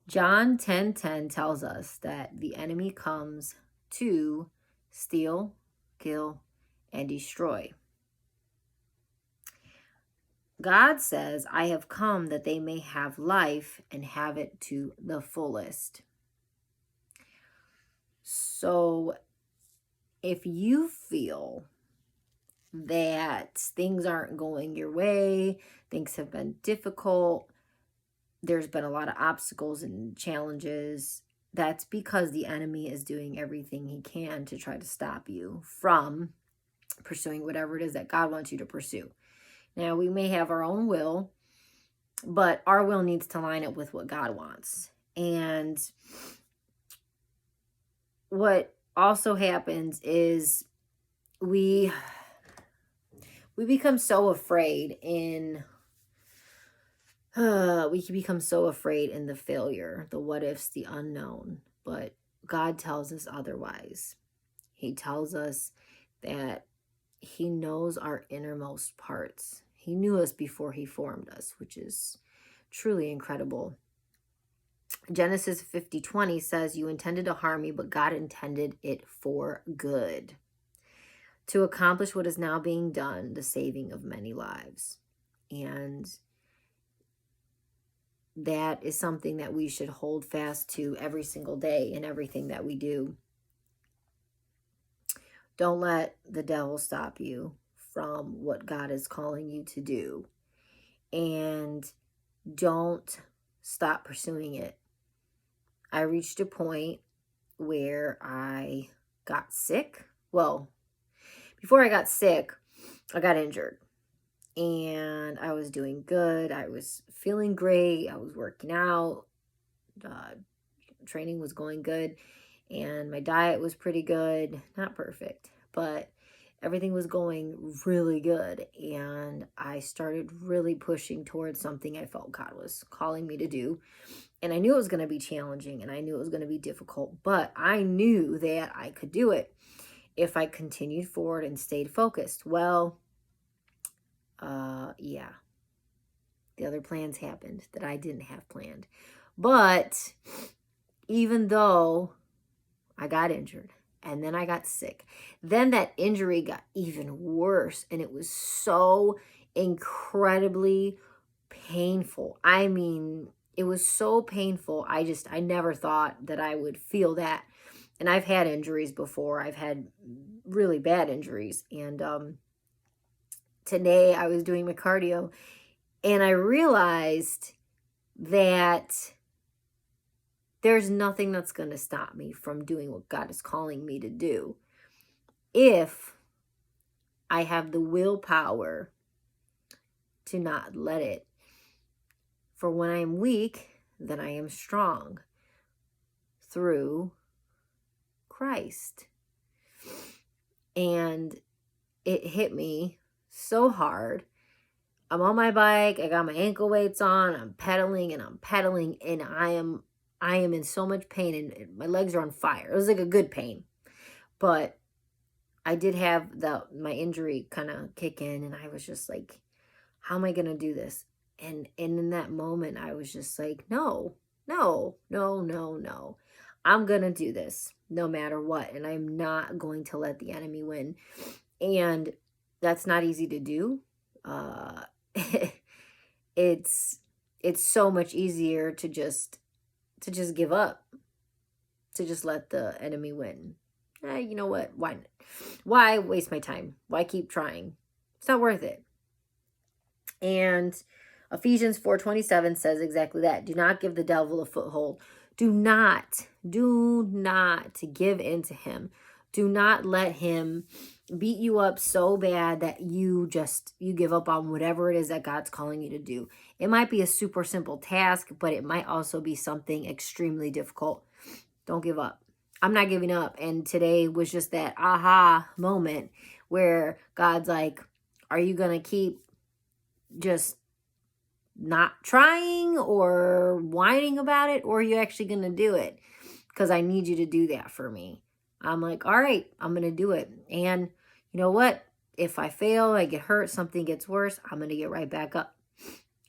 John 10:10 tells us that the enemy comes to steal, kill, and destroy. God says, I have come that they may have life and have it to the fullest. So if you feel that things aren't going your way, things have been difficult, there's been a lot of obstacles and challenges, that's because the enemy is doing everything he can to try to stop you from pursuing whatever it is that God wants you to pursue. Now, we may have our own will, but our will needs to line up with what God wants. And what also happens is we become so afraid in we can become so afraid in the failure, the what ifs, the unknown. But God tells us otherwise. He tells us that he knows our innermost parts. He knew us before he formed us, which is truly incredible. Genesis 50:20 says, you intended to harm me, but God intended it for good, to accomplish what is now being done, the saving of many lives. And that is something that we should hold fast to every single day in everything that we do. Don't let the devil stop you from what God is calling you to do. And don't stop pursuing it. I reached a point where I got sick. Well, before I got sick, I got injured. And I was doing good. I was feeling great. I was working out. Training was going good. And my diet was pretty good. Not perfect, but everything was going really good. And I started really pushing towards something I felt God was calling me to do. And I knew it was going to be challenging and I knew it was going to be difficult, but I knew that I could do it if I continued forward and stayed focused. Well, yeah, the other plans happened that I didn't have planned. But even though I got injured and then I got sick, then that injury got even worse. And it was so incredibly painful. I mean, it was so painful. I never thought that I would feel that. And I've had injuries before. I've had really bad injuries. And today I was doing my cardio and I realized that there's nothing that's going to stop me from doing what God is calling me to do if I have the willpower to not let it. For when I am weak, then I am strong through Christ. And it hit me so hard. I'm on my bike, I got my ankle weights on, I'm pedaling and I am in so much pain and my legs are on fire. It was like a good pain. But I did have my injury kind of kick in and I was just like, how am I going to do this? And in that moment, I was just like, no. I'm going to do this no matter what. And I'm not going to let the enemy win. And that's not easy to do. It's so much easier to just give up, to just let the enemy win. You know what? Why waste my time? Why keep trying? It's not worth it. And Ephesians 4:27 says exactly that. Do not give the devil a foothold. Do not give in to him. Do not let him beat you up so bad that you give up on whatever it is that God's calling you to do. It might be a super simple task, but it might also be something extremely difficult. Don't give up. I'm not giving up. And today was just that aha moment where God's like, are you going to keep just not trying or whining about it, or are you actually going to do it? Because I need you to do that for me. I'm like, all right, I'm going to do it. And you know what? If I fail, I get hurt, something gets worse, I'm going to get right back up.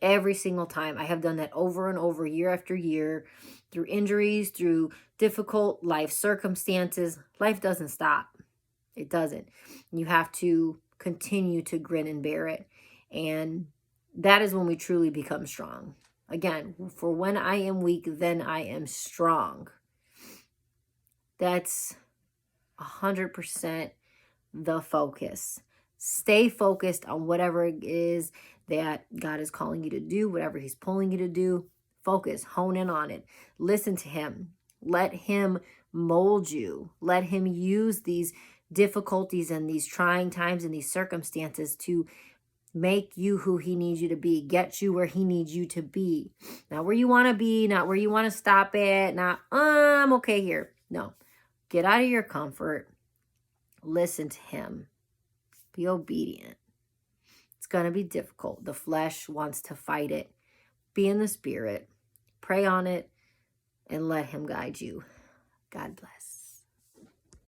Every single time. I have done that over and over, year after year, through injuries, through difficult life circumstances. Life doesn't stop. It doesn't. You have to continue to grin and bear it. And that is when we truly become strong. Again, for when I am weak, then I am strong. That's 100% the focus. Stay focused on whatever it is that God is calling you to do, whatever he's pulling you to do. Focus, hone in on it. Listen to him. Let him mold you. Let him use these difficulties and these trying times and these circumstances to make you who he needs you to be, get you where he needs you to be. Not where you want to be, not where you want to stop at, not, I'm okay here. No, get out of your comfort. Listen to him. Be obedient. It's going to be difficult. The flesh wants to fight it. Be in the spirit. Pray on it and let him guide you. God bless.